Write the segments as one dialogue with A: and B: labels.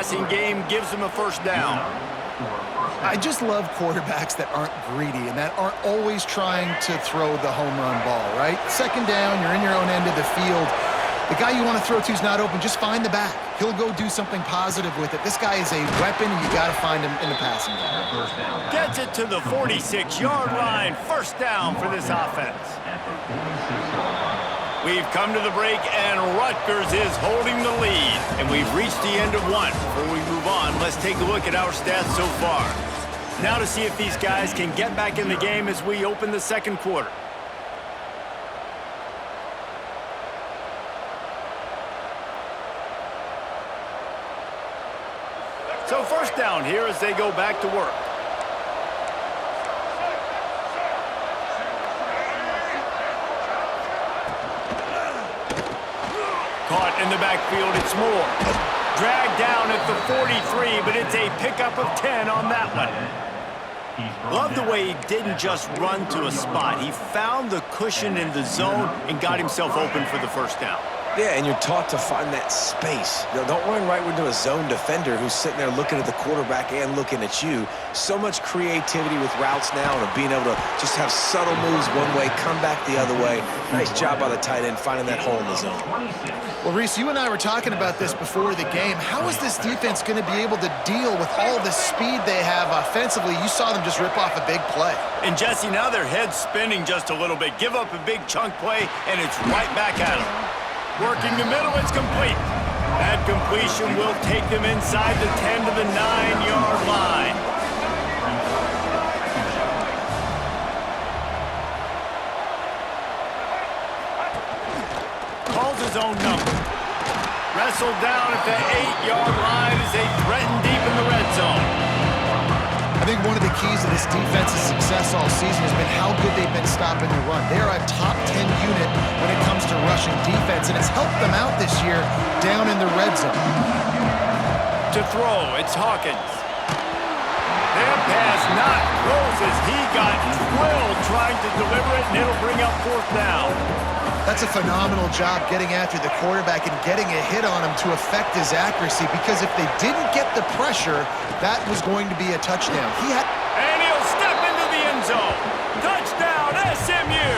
A: passing game gives him a first down.
B: I just love quarterbacks that aren't greedy and that aren't always trying to throw the home run ball, right? Second down, you're in your own end of the field. The guy you want to throw to is not open. Just find the back. He'll go do something positive with it. This guy is a weapon, and you got to find him in the passing game.
A: Gets it to the 46-yard line. First down for this offense. We've come to the break, and Rutgers is holding the lead. And we've reached the end of one. Before we move on, let's take a look at our stats so far. Now to see if these guys can get back in the game as we open the second quarter. So first down here as they go back to work. Caught in the backfield, it's Moore. Dragged down at the 43, but it's a pickup of 10 on that one. Love the way he didn't just run to a spot. He found the cushion in the zone and got himself open for the first down.
C: Yeah, and you're taught to find that space. You know, don't run right into a zone defender who's sitting there looking at the quarterback and looking at you. So much creativity with routes now and being able to just have subtle moves one way, come back the other way. Nice job by the tight end finding that hole in the zone.
B: Well, Reese, you and I were talking about this before the game. How is this defense going to be able to deal with all the speed they have offensively? You saw them just rip off a big play.
A: And, Jesse, now their head's spinning just a little bit. Give up a big chunk play, and it's right back at them. Working the middle, it's complete. That completion will take them inside the 10 to the 9-yard line. Calls his own number. Wrestled down at the 8-yard line as they threaten deep in the red zone.
B: I think one of the keys to this defense's success all season has been how good they've been stopping the run. They are a top 10 unit when it comes to rushing defense, and it's helped them out this year down in the red zone.
A: To throw, it's Hawkins. Their pass not close as he got drilled trying to deliver it, and it'll bring up fourth down.
B: That's a phenomenal job getting after the quarterback and getting a hit on him to affect his accuracy, because if they didn't get the pressure, that was going to be a touchdown.
A: And he'll step into the end zone. Touchdown, SMU!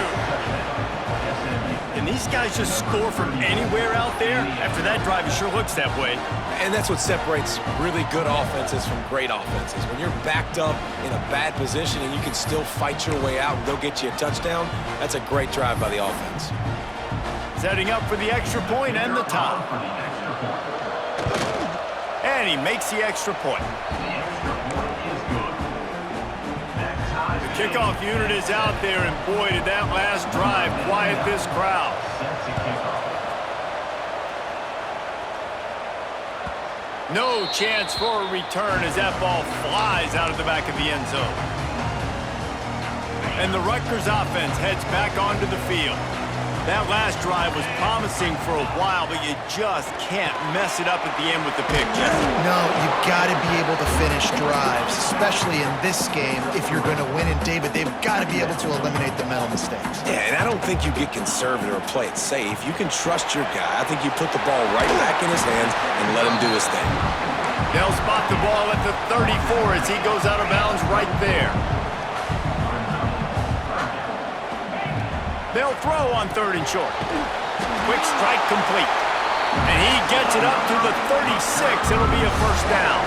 A: And these guys just score from anywhere out there. After that drive, it sure looks that way.
C: And that's what separates really good offenses from great offenses. When you're backed up in a bad position and you can still fight your way out and go get you a touchdown, that's a great drive by the offense.
A: Setting up for the extra point and the tie. And he makes the extra point. The kickoff unit is out there, and boy, did that last drive quiet this crowd. No chance for a return as that ball flies out of the back of the end zone. And the Rutgers offense heads back onto the field. That last drive was promising for a while, but you just can't mess it up at the end with the pick, Jesse.
B: No, you've got to be able to finish drives, especially in this game. If you're going to win, and David, they've got to be able to eliminate the mental mistakes.
C: Yeah, and I don't think you get conservative or play it safe. You can trust your guy. I think you put the ball right back in his hands and let him do his thing.
A: They'll spot the ball at the 34 as he goes out of bounds right there. They'll throw on third and short. Quick strike complete. And he gets it up to the 36. It'll be a first down.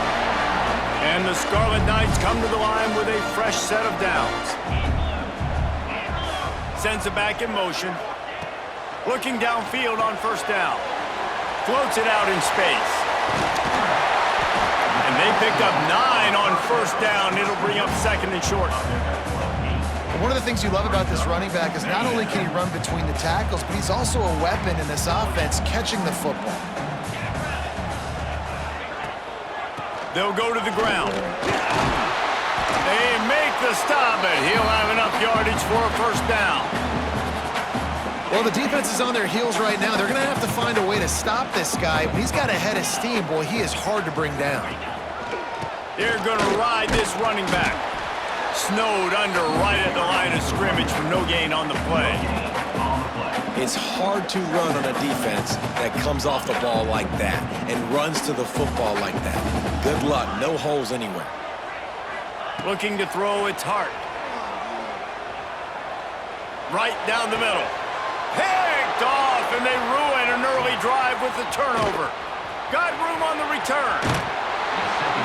A: And the Scarlet Knights come to the line with a fresh set of downs. Sends it back in motion. Looking downfield on first down. Floats it out in space. And they picked up 9 on first down. It'll bring up second and short.
B: One of the things you love about this running back is not only can he run between the tackles, but he's also a weapon in this offense catching the football.
A: They'll go to the ground. They make the stop, but he'll have enough yardage for a first down.
B: Well, the defense is on their heels right now. They're going to have to find a way to stop this guy. When he's got a head of steam, boy, he is hard to bring down.
A: They're going to ride this running back. Snowed under right at the line of scrimmage for no gain on the play.
C: It's hard to run on a defense that comes off the ball like that and runs to the football like that. Good luck. No holes anywhere.
A: Looking to throw, it's Hart. Right down the middle. Picked off, and they ruin an early drive with the turnover. Got room on the return.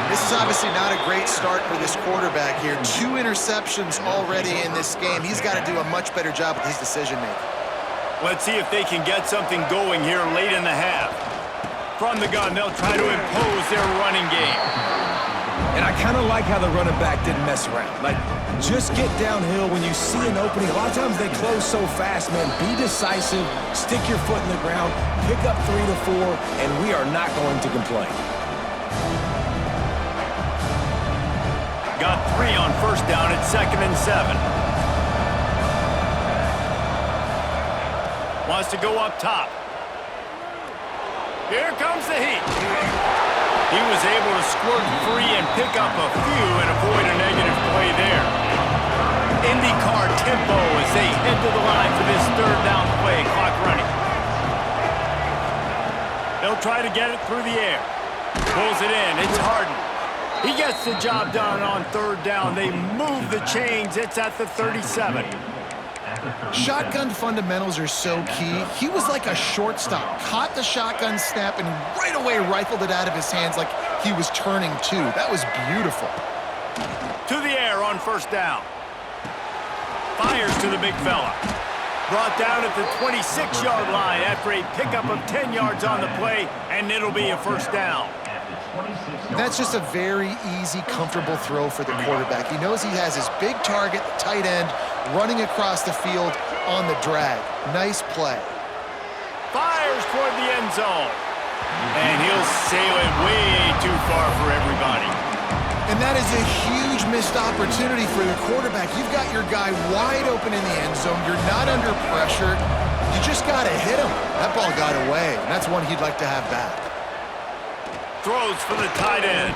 B: This is obviously not a great start for this quarterback here. 2 interceptions already in this game. He's got to do a much better job with his decision-making.
A: Let's see if they can get something going here late in the half. From the gun, they'll try to impose their running game.
C: And I kind of like how the running back didn't mess around. Like, just get downhill when you see an opening. A lot of times they close so fast, man. Be decisive, stick your foot in the ground, pick up 3 to 4, and we are not going to complain.
A: Got 3 on first down at 2nd and 7. Wants to go up top. Here comes the heat. He was able to squirt free and pick up a few and avoid a negative play there. IndyCar tempo as they head to the line for this 3rd down play. Clock running. They'll try to get it through the air. Pulls it in. It's Harden. He gets the job done on 3rd down. They move the chains. It's at the 37.
B: Shotgun fundamentals are so key. He was like a shortstop. Caught the shotgun snap and right away rifled it out of his hands like he was turning 2. That was beautiful.
A: To the air on 1st down. Fires to the big fella. Brought down at the 26-yard line after a pickup of 10 yards on the play, and it'll be a 1st down.
B: That's just a very easy, comfortable throw for the quarterback. He knows he has his big target, the tight end, running across the field on the drag. Nice play.
A: Fires toward the end zone. And he'll sail it way too far for everybody.
B: And that is a huge missed opportunity for the quarterback. You've got your guy wide open in the end zone. You're not under pressure. You just got to hit him. That ball got away, and that's one he'd like to have back.
A: Throws for the tight end.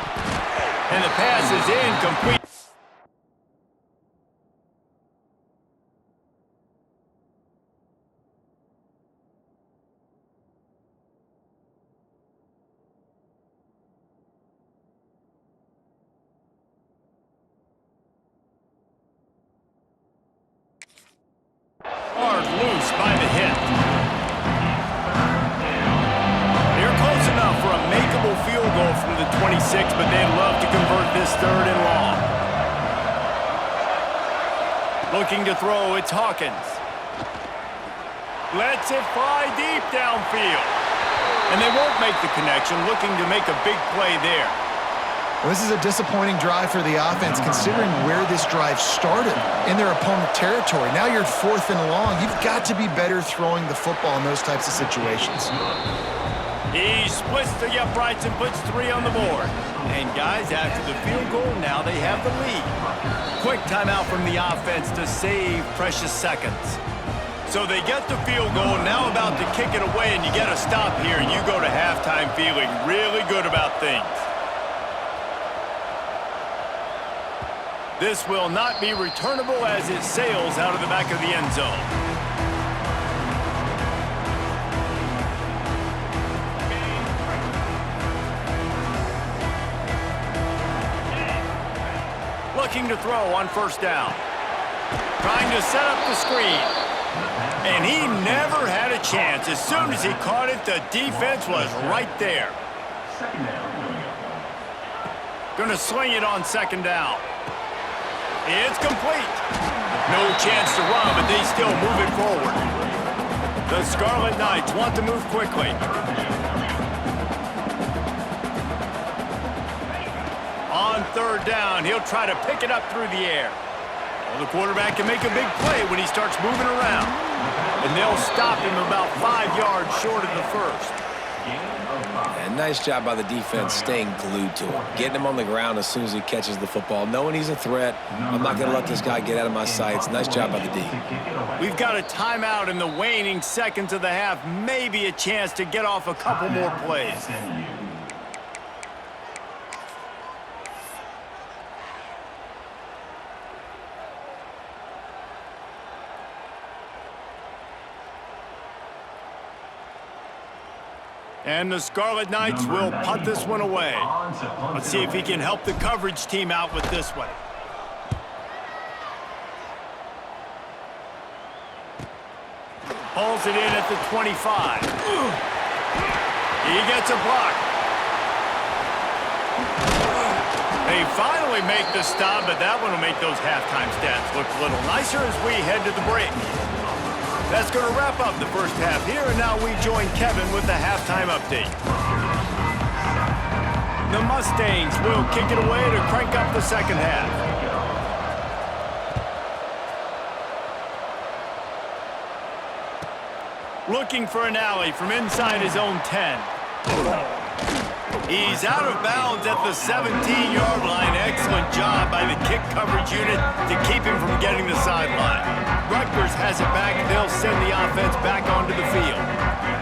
A: And the pass is incomplete. Hard loose by the hit. They're close enough for a makeable field goal from the 26, but they'd love to convert this 3rd and long. Looking to throw, it's Hawkins. Lets it fly deep downfield. And they won't make the connection, looking to make a big play there.
B: Well, this is a disappointing drive for the offense, considering where this drive started in their opponent territory. Now you're 4th and long. You've got to be better throwing the football in those types of situations.
A: He splits the uprights and puts 3 on the board. And guys, after the field goal, now they have the lead. Quick timeout from the offense to save precious seconds. So they get the field goal, now about to kick it away, and you get a stop here, and you go to halftime feeling really good about things. This will not be returnable as it sails out of the back of the end zone. Looking to throw on 1st down. Trying to set up the screen. And he never had a chance. As soon as he caught it, the defense was right there. Gonna sling it on 2nd down. It's complete. No chance to run, but they still move it forward. The Scarlet Knights want to move quickly. On 3rd down, he'll try to pick it up through the air. Well, the quarterback can make a big play when he starts moving around. And they'll stop him about 5 yards short of the 1st.
C: And nice job by the defense staying glued to him, getting him on the ground as soon as he catches the football, knowing he's a threat. I'm not going to let this guy get out of my sights. Nice job by the D.
A: We've got a timeout in the waning seconds of the half, maybe a chance to get off a couple more plays. And the Scarlet Knights will punt this one away. Let's see if he can help the coverage team out with this one. Pulls it in at the 25. He gets a block. They finally make the stop, but that one will make those halftime stats look a little nicer as we head to the break. That's going to wrap up the first half here, and now we join Kevin with the halftime update. The Mustangs will kick it away to crank up the second half. Looking for an alley from inside his own 10. He's out of bounds at the 17-yard line. Excellent job by the kick coverage unit to keep him from getting the sideline. Rutgers has it back. They'll send the offense back onto the field.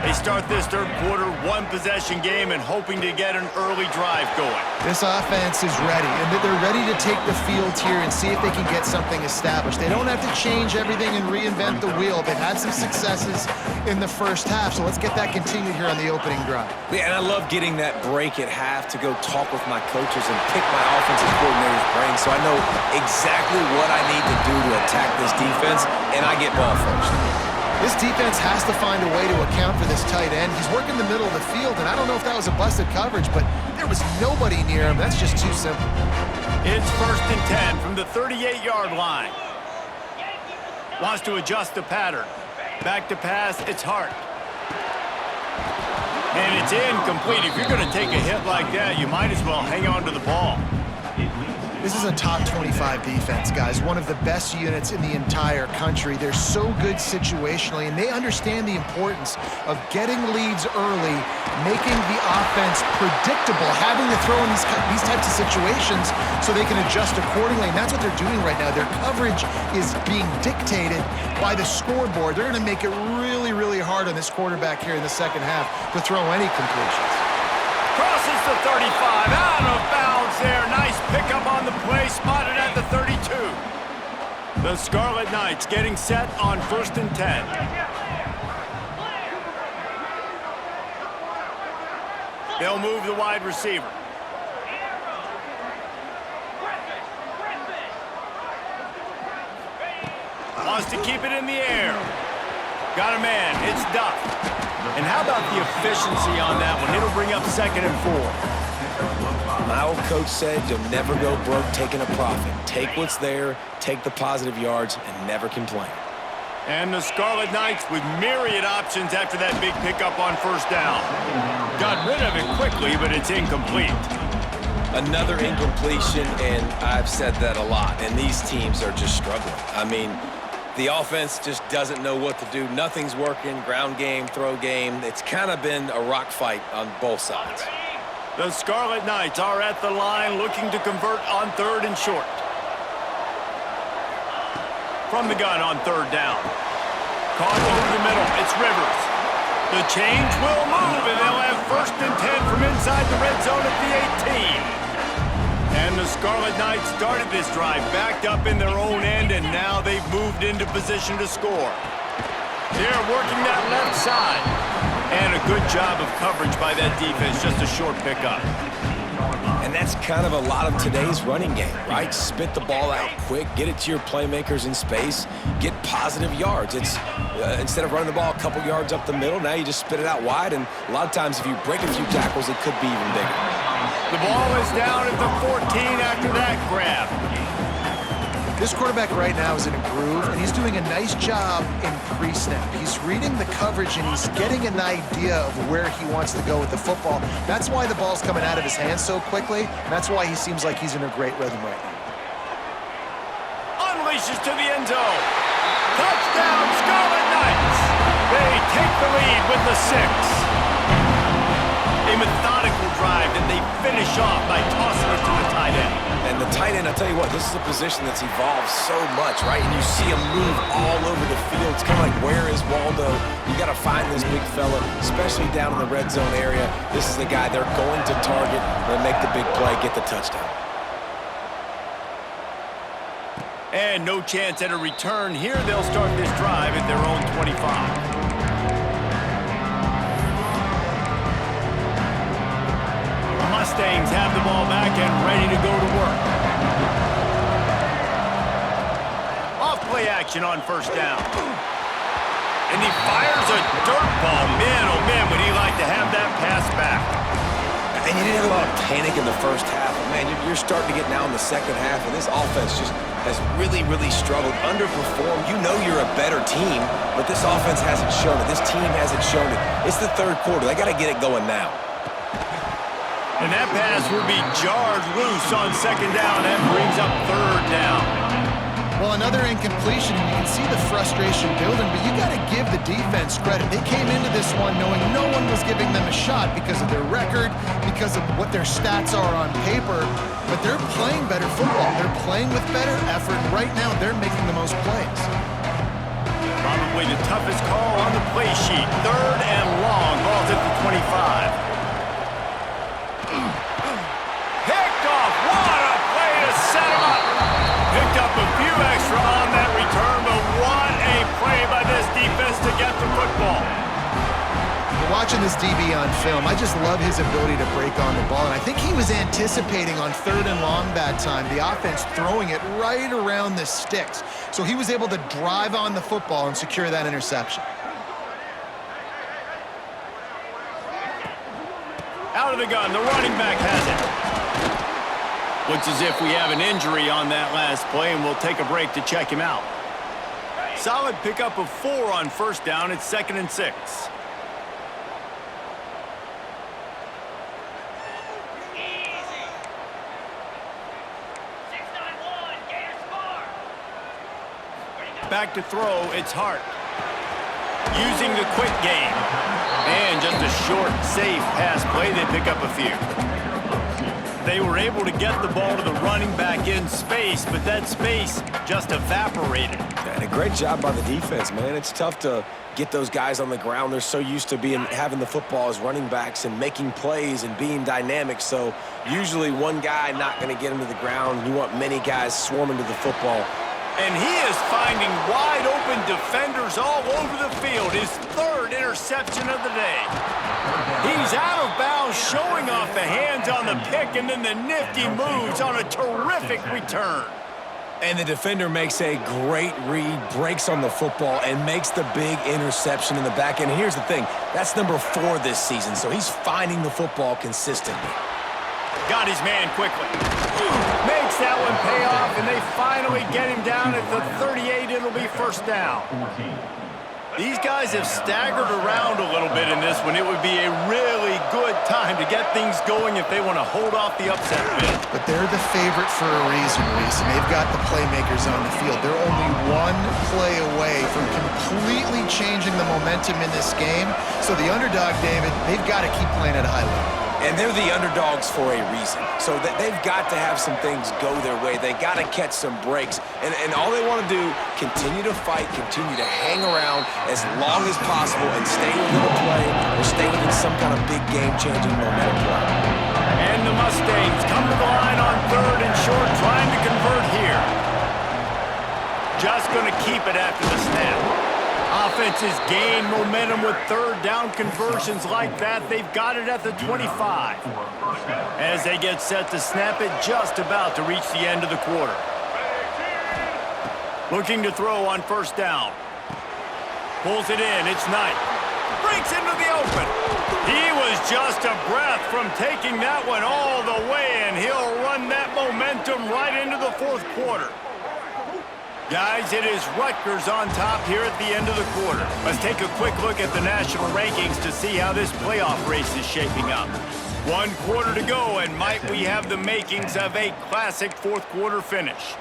A: They start this third quarter, one-possession game, and hoping to get an early drive going.
B: This offense is ready, and they're ready to take the field here and see if they can get something established. They don't have to change everything and reinvent the wheel. They've had some successes in the first half, so let's get that continued here on the opening drive.
C: Yeah, and I love getting that break at half to go talk with my coaches and pick my offensive coordinator's brain so I know exactly what I need to do to attack this defense, and I get ball first.
B: This defense has to find a way to account for this tight end. He's working the middle of the field, and I don't know if that was a busted coverage, but there was nobody near him. That's just too simple.
A: It's 1st and 10 from the 38-yard line. Wants to adjust the pattern. Back to pass, it's Hart. And it's incomplete. If you're going to take a hit like that, you might as well hang on to the ball.
B: This is a top 25 defense, guys. One of the best units in the entire country. They're so good situationally, and they understand the importance of getting leads early, making the offense predictable, having to throw in these types of situations so they can adjust accordingly, and that's what they're doing right now. Their coverage is being dictated by the scoreboard. They're going to make it really, really hard on this quarterback here in the second half to throw any completions.
A: Crosses the 35, out of bounds there. Nice pickup on the play, spotted at the 32. The Scarlet Knights getting set on 1st and 10. They'll move the wide receiver. Wants to keep it in the air. Got a man, it's Duff. And how about the efficiency on that one? It'll bring up 2nd and 4.
C: My old coach said you'll never go broke taking a profit. Take what's there, take the positive yards, and never complain.
A: And the Scarlet Knights with myriad options after that big pickup on 1st down. Got rid of it quickly, but it's incomplete.
C: Another incompletion, and I've said that a lot, and these teams are just struggling. I mean, the offense just doesn't know what to do. Nothing's working, ground game, throw game. It's kind of been a rock fight on both sides.
A: The Scarlet Knights are at the line looking to convert on 3rd and short. From the gun on 3rd down. Caught over the middle, it's Rivers. The change will move, and they'll have 1st and 10 from inside the red zone at the 18. And the Scarlet Knights started this drive backed up in their own end, and now they've moved into position to score. They're working that left side. And a good job of coverage by that defense, just a short pickup.
C: And that's kind of a lot of today's running game, right? Spit the ball out quick, get it to your playmakers in space, get positive yards. It's instead of running the ball a couple yards up the middle, now you just spit it out wide, and a lot of times if you break a few tackles, it could be even bigger.
A: The ball is down at the 14 after that grab.
B: This quarterback right now is in a groove, and he's doing a nice job in pre-snap. He's reading the coverage, and he's getting an idea of where he wants to go with the football. That's why the ball's coming out of his hands so quickly, and that's why he seems like he's in a great rhythm right now.
A: Unleashes to the end zone. Touchdown, Scarlet Knights. They take the lead with the 6. A methodical drive that they finish off by tossing it to the tight end.
C: And the tight end, I'll tell you what, this is a position that's evolved so much, right? And you see him move all over the field. It's kind of like, where is Waldo? You got to find this big fella, especially down in the red zone area. This is the guy they're going to target. They'll make the big play, get the touchdown.
A: And no chance at a return here. They'll start this drive at their own 25. Mustangs have the ball back and ready to go to work. Off play action on first down. And he fires a dirt ball. Man, oh man, would he like to have that pass back.
C: And you didn't have a lot of panic in the first half. But man, you're starting to get now in the second half, and this offense just has really, really struggled, underperformed. You know you're a better team, but this offense hasn't shown it. This team hasn't shown it. It's the third quarter. They got to get it going now.
A: And that pass will be jarred loose on second down. That brings up third down.
B: Well, another incompletion, and you can see the frustration building, but you got to give the defense credit. They came into this one knowing no one was giving them a shot because of their record, because of what their stats are on paper, but they're playing better football. They're playing with better effort. Right now, they're making the most plays.
A: Probably the toughest call on the play sheet. Third and long. Ball's at the 25. Picked off. What a play to set him up. Picked up a few extra on that return, but what a play by this defense to get the football.
B: Watching this DB on film, I just love his ability to break on the ball, and I think he was anticipating on third and long that time, the offense throwing it right around the sticks. So he was able to drive on the football and secure that interception.
A: Out of the gun, the running back has it. Looks as if we have an injury on that last play, and we'll take a break to check him out. Solid pickup of 4 on first down. It's 2nd and 6. Back to throw, it's Hart. Using the quick game. And just a short, safe pass play, they pick up a few. They were able to get the ball to the running back in space, but that space just evaporated.
C: And a great job by the defense, man. It's tough to get those guys on the ground. They're so used to having the football as running backs and making plays and being dynamic. So usually one guy not going to get him to the ground. You want many guys swarming to the football.
A: And he is finding wide-open defenders all over the field. His 3rd interception of the day. He's out of bounds, showing off the hands on the pick, and then the nifty moves on a terrific return.
C: And the defender makes a great read, breaks on the football, and makes the big interception in the back end. Here's the thing, that's number 4 this season, so he's finding the football consistently.
A: Got his man quickly. Makes that one pay off, and they finally get him down at the 38. It'll be first down. These guys have staggered around a little bit in this one. It would be a really good time to get things going if they want to hold off the upset bid.
B: But they're the favorite for a reason, Reese, and they've got the playmakers on the field. They're only one play away from completely changing the momentum in this game. So the underdog, David, they've got to keep playing at a high level.
C: And they're the underdogs for a reason. So they've got to have some things go their way. They got to catch some breaks. And all they want to do, continue to fight, continue to hang around as long as possible and stay within a play or stay within some kind of big game-changing momentum play.
A: And the Mustangs come to the line on 3rd and short, trying to convert here. Just going to keep it after the snap. Offenses gain momentum with 3rd down conversions like that. They've got it at the 25. As they get set to snap it, just about to reach the end of the quarter. Looking to throw on first down. Pulls it in, it's Knight. Breaks into the open. He was just a breath from taking that one all the way, and he'll run that momentum right into the 4th quarter. Guys, it is Rutgers on top here at the end of the quarter. Let's take a quick look at the national rankings to see how this playoff race is shaping up. 1 quarter to go, and might we have the makings of a classic 4th quarter finish.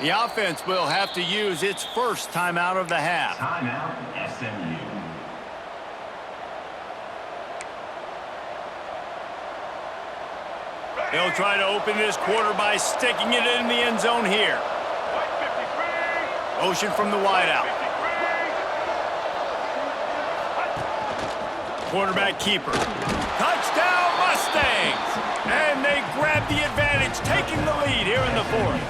A: The offense will have to use its first timeout of the half.
D: Timeout, SMU.
A: They'll try to open this quarter by sticking it in the end zone here. Motion from the wideout. Quarterback keeper. Touchdown Mustangs! And they grab the advantage, taking the lead here in the fourth.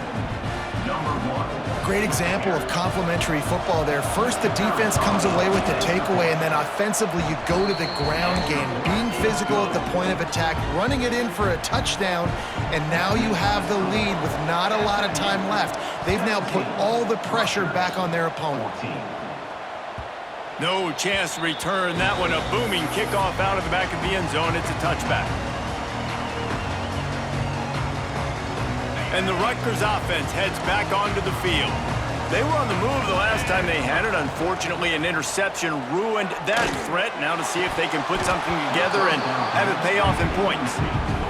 B: Great example of complementary football there. First, the defense comes away with the takeaway, and then offensively, you go to the ground game, being physical at the point of attack, running it in for a touchdown, and now you have the lead with not a lot of time left. They've now put all the pressure back on their opponent.
A: No chance to return that one. A booming kickoff out of the back of the end zone. It's a touchback. And the Rutgers offense heads back onto the field. They were on the move the last time they had it. Unfortunately, an interception ruined that threat. Now to see if they can put something together and have it pay off in points.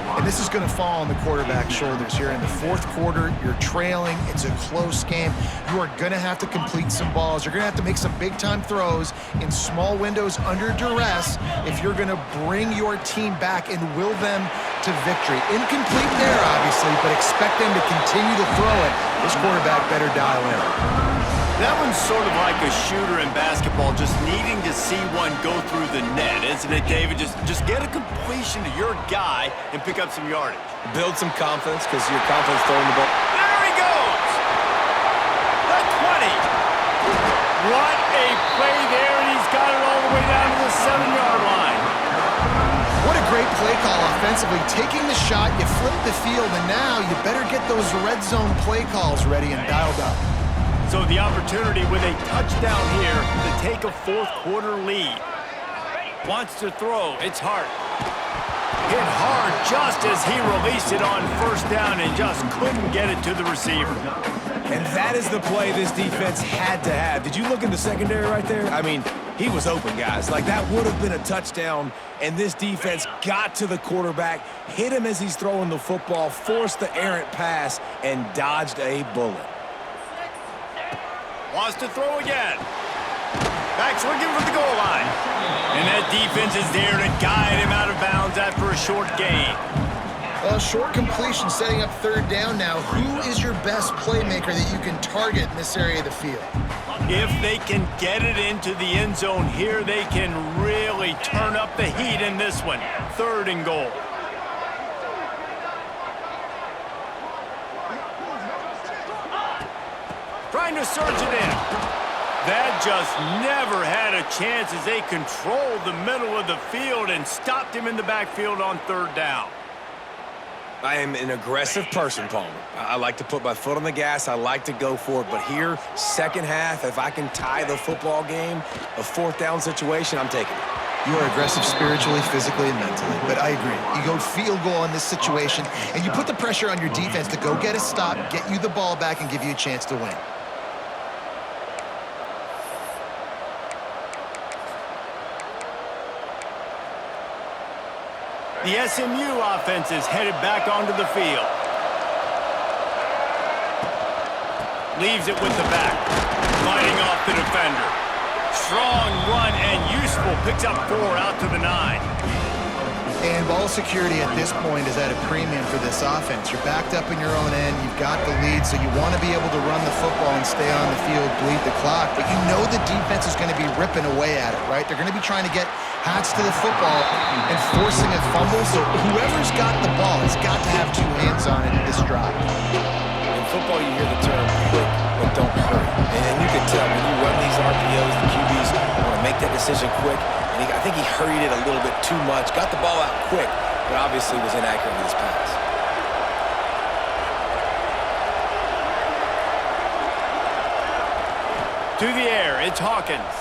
B: And this is going to fall on the quarterback's shoulders here. In the fourth quarter, you're trailing. It's a close game. You are going to have to complete some balls. You're going to have to make some big-time throws in small windows under duress if you're going to bring your team back and will them to victory. Incomplete there, obviously, but expect them to continue to throw it. This quarterback better dial in.
A: That one's sort of like a shooter in basketball, just needing to see one go through the net, isn't it, David? Just get a completion to your guy and pick up some yardage.
C: Build some confidence because you're confident throwing the ball.
A: There he goes! The 20. What a play there, and he's got it all the way down to the 7-yard line.
B: What a great play call offensively. Taking the shot, you flip the field, and now you better get those red zone play calls ready and dialed up.
A: So the opportunity with a touchdown here to take a fourth quarter lead. Wants to throw. It's Hart. Hit hard just as he released it on first down and just couldn't get it to the receiver.
C: And that is the play this defense had to have. Did you look in the secondary right there? I mean, he was open, guys. Like, that would have been a touchdown, and this defense got to the quarterback, hit him as he's throwing the football, forced the errant pass, and dodged a bullet.
A: Wants to throw again. Back swinging for the goal line. And that defense is there to guide him out of bounds after a short gain.
B: Well, short completion setting up third down now. Who is your best playmaker that you can target in this area of the field?
A: If they can get it into the end zone here, they can really turn up the heat in this one. Third and goal. Trying to surge it in. That just never had a chance as they controlled the middle of the field and stopped him in the backfield on third down.
C: I am an aggressive person, Palmer. I like to put my foot on the gas. I like to go for it. But here, second half, if I can tie the football game, a fourth down situation, I'm taking it.
B: You are aggressive spiritually, physically, and mentally. But I agree. You go field goal in this situation, and you put the pressure on your defense to go get a stop, get you the ball back, and give you a chance to win.
A: The SMU offense is headed back onto the field. Leaves it with the back. Fighting off the defender. Strong run and useful. Picks up 4 out to the 9.
B: And ball security at this point is at a premium for this offense. You're backed up in your own end. You've got the lead, so you want to be able to run the football and stay on the field, bleed the clock. But you know the defense is going to be ripping away at it, right? They're going to be trying to get Hats to the football and forcing a fumble. So whoever's got the ball has got to have 2 hands on it in this drive.
C: In football, you hear the term quick, but don't hurry. And you can tell when you run these RPOs, the QBs want to make that decision quick. And I think he hurried it a little bit too much. Got the ball out quick, but obviously was inaccurate with his pass.
A: To the air, it's Hawkins.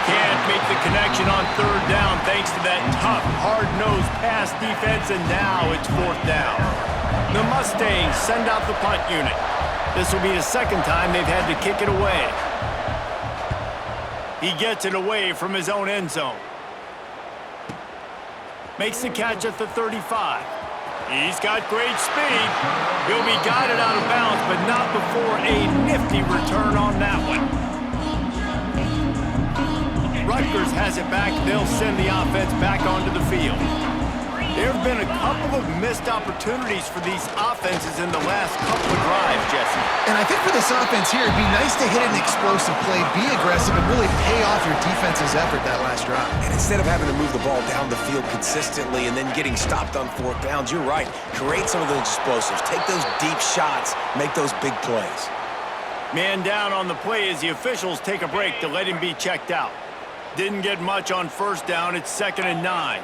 A: Can't make the connection on third down thanks to that tough, hard-nosed pass defense, and now it's fourth down. The Mustangs send out the punt unit. This will be the second time they've had to kick it away. He gets it away from his own end zone. Makes the catch at the 35. He's got great speed. He'll be guided out of bounds, but not before a nifty return on that one. Rutgers has it back. They'll send the offense back onto the field. There have been a couple of missed opportunities for these offenses in the last couple of drives, Jesse.
B: And I think for this offense here, it'd be nice to hit an explosive play, be aggressive, and really pay off your defense's effort that last drive.
C: And instead of having to move the ball down the field consistently and then getting stopped on fourth downs, you're right. Create some of those explosives. Take those deep shots. Make those big plays.
A: Man down on the play as the officials take a break to let him be checked out. Didn't get much on first down. It's 2nd and 9.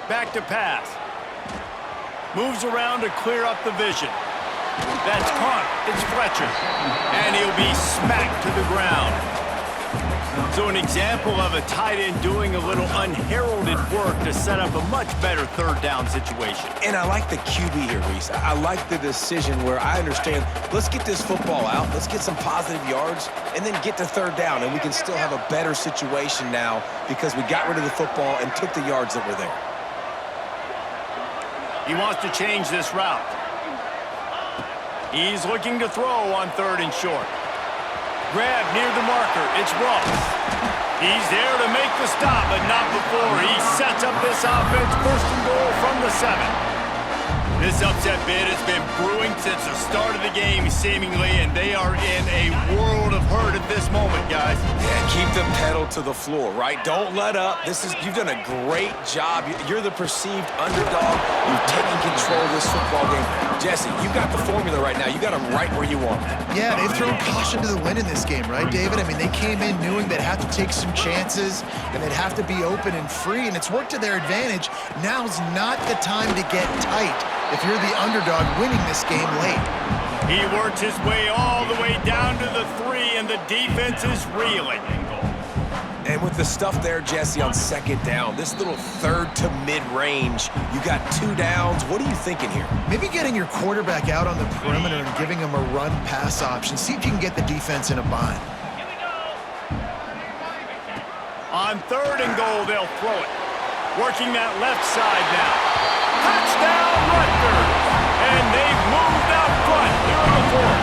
A: Back to pass. Moves around to clear up the vision. That's caught. It's Fletcher. And he'll be smacked to the ground. So an example of a tight end doing a little unheralded work to set up a much better third down situation.
C: And I like the QB here, Reese. I like the decision where I understand, let's get this football out, let's get some positive yards, and then get to third down, and we can still have a better situation now because we got rid of the football and took the yards that were there.
A: He wants to change this route. He's looking to throw on 3rd and short. Grab near the marker. It's Ross. He's there to make the stop, but not before. He sets up this offense 1st and goal from the 7. This upset bid has been brewing since the start of the game, seemingly, and they are in a world of hurt at this moment, guys.
C: Yeah, keep the pedal to the floor, right? Don't let up. You've done a great job. You're the perceived underdog. You've taken control of this football game. Jesse, you've got the formula right now. You got them right where you want them.
B: Yeah, they've thrown caution to the wind in this game, right, David? I mean, they came in knowing they'd have to take some chances, and they'd have to be open and free, and it's worked to their advantage. Now's not the time to get tight if you're the underdog winning this game late.
A: He works his way all the way down to the 3, and the defense is reeling.
C: And with the stuff there, Jesse, on 2nd down, this little 3rd to mid-range, you got 2 downs. What are you thinking here?
B: Maybe getting your quarterback out on the perimeter and giving him a run-pass option. See if you can get the defense in a bind.
A: On 3rd and goal, they'll throw it. Working that left side now. Touchdown, Rutgers! And they've moved out front here in the 4th.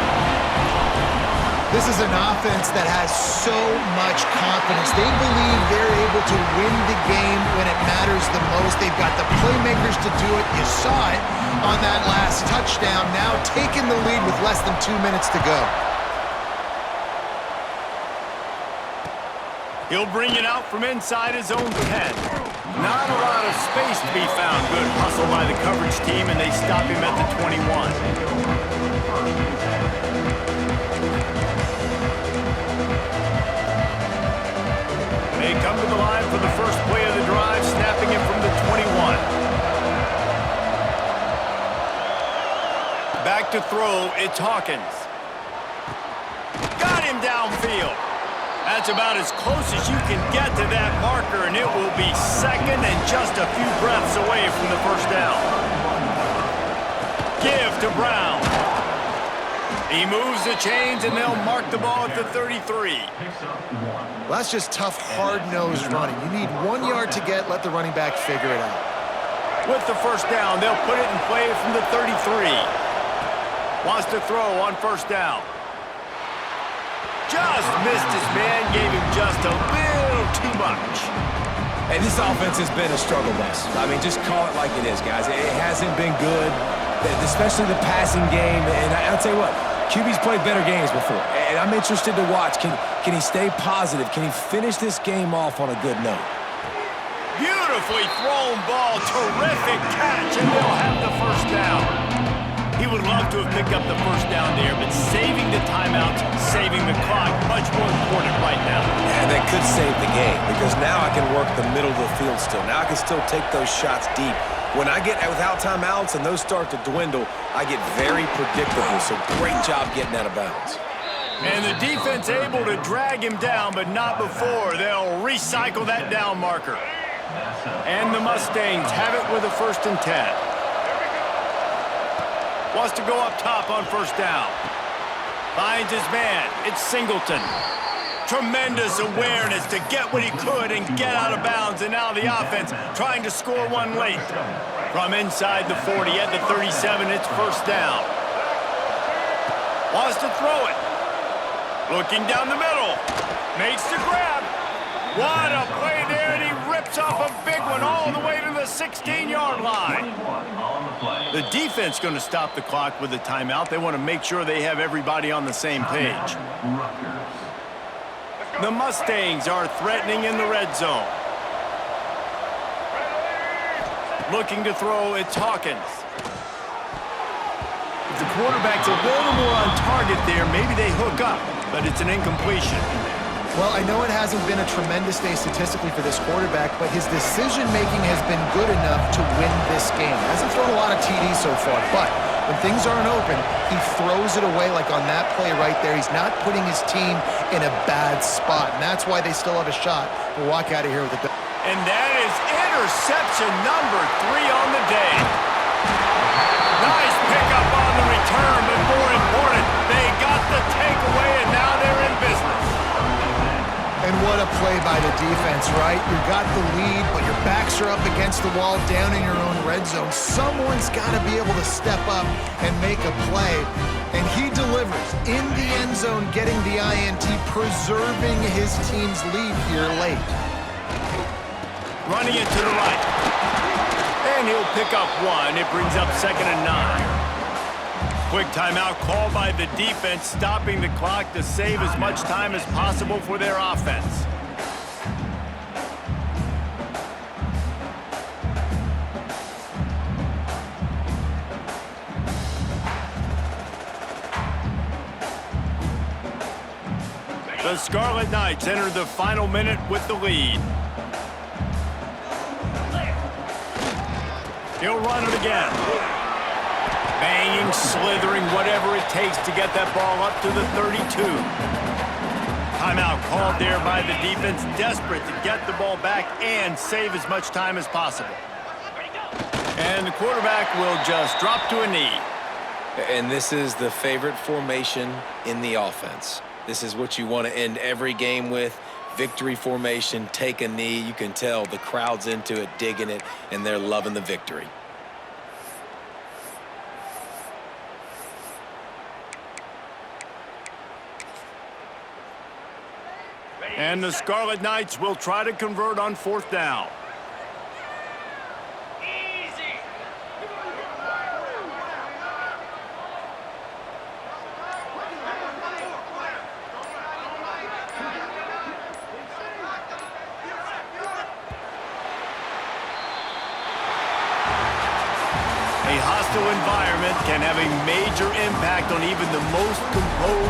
B: This is an offense that has so much confidence. They believe they're able to win the game when it matters the most. They've got the playmakers to do it. You saw it on that last touchdown. Now taking the lead with less than 2 minutes to go.
A: He'll bring it out from inside his own 10. Not a lot of space to be found. Good hustle by the coverage team, and they stop him at the 21. They come to the line for the first play of the drive, snapping it from the 21. Back to throw, it's Hawkins. Got him downfield. That's about as close as you can get to that marker, and it will be 2nd and just a few breaths away from the first down. Give to Brown. He moves the chains, and they'll mark the ball at the 33.
B: Well, that's just tough, hard-nosed running. You need 1 yard to get, let the running back figure it out.
A: With the first down, they'll put it in play from the 33. Wants to throw on 1st down. Just missed his man, gave him just a little too much.
C: And this offense has been a struggle bus. I mean, just call it like it is, guys. It hasn't been good, especially the passing game. And I'll tell you what, QB's played better games before. And I'm interested to watch. Can he stay positive? Can he finish this game off on a good note?
A: Beautifully thrown ball, terrific catch, and they'll have the first down. He would love to have picked up the first down there, but saving the timeouts, saving the clock, much more important right now.
C: And that could save the game because now I can work the middle of the field still. Now I can still take those shots deep. When I get without timeouts and those start to dwindle, I get very predictable. So great job getting out of bounds.
A: And the defense able to drag him down, but not before. They'll recycle that down marker. And the Mustangs have it with a 1st and 10. Wants to go up top on 1st down. Finds his man. It's Singleton. Tremendous awareness to get what he could and get out of bounds. And now the offense trying to score one late. From inside the 40 at the 37, it's 1st down. Wants to throw it. Looking down the middle. Makes the grab. What a play there, and he rips off a big one all the way to the 16-yard line. The defense going to stop the clock with a timeout. They want to make sure they have everybody on the same page. The Mustangs are threatening in the red zone. Looking to throw, it's Hawkins. If the quarterback's a little more on target there, maybe they hook up, but it's an incompletion.
B: Well, I know it hasn't been a tremendous day statistically for this quarterback, but his decision-making has been good enough to win this game. Hasn't thrown a lot of TDs so far, but when things aren't open, he throws it away like on that play right there. He's not putting his team in a bad spot, and that's why they still have a shot to walk out of here with a...
A: And that is interception number 3 on the day. Nice pickup on the return, but more important, they got the takeaway, and now they're in business.
B: And what a play by the defense, right? You got the lead, but your backs are up against the wall down in your own red zone. Someone's got to be able to step up and make a play. And he delivers in the end zone, getting the INT, preserving his team's lead here late.
A: Running it to the right. And he'll pick up 1. It brings up 2nd and 9. Quick timeout called by the defense, stopping the clock to save as much time as possible for their offense. The Scarlet Knights enter the final minute with the lead. He'll run it again. Banging, slithering, whatever it takes to get that ball up to the 32. Timeout called there by the defense, desperate to get the ball back and save as much time as possible. And the quarterback will just drop to a knee.
C: And this is the favorite formation in the offense. This is what you want to end every game with. Victory formation, take a knee. You can tell the crowd's into it, digging it, and they're loving the victory.
A: And the Scarlet Knights will try to convert on 4th down. A hostile environment can have a major impact on even the most composed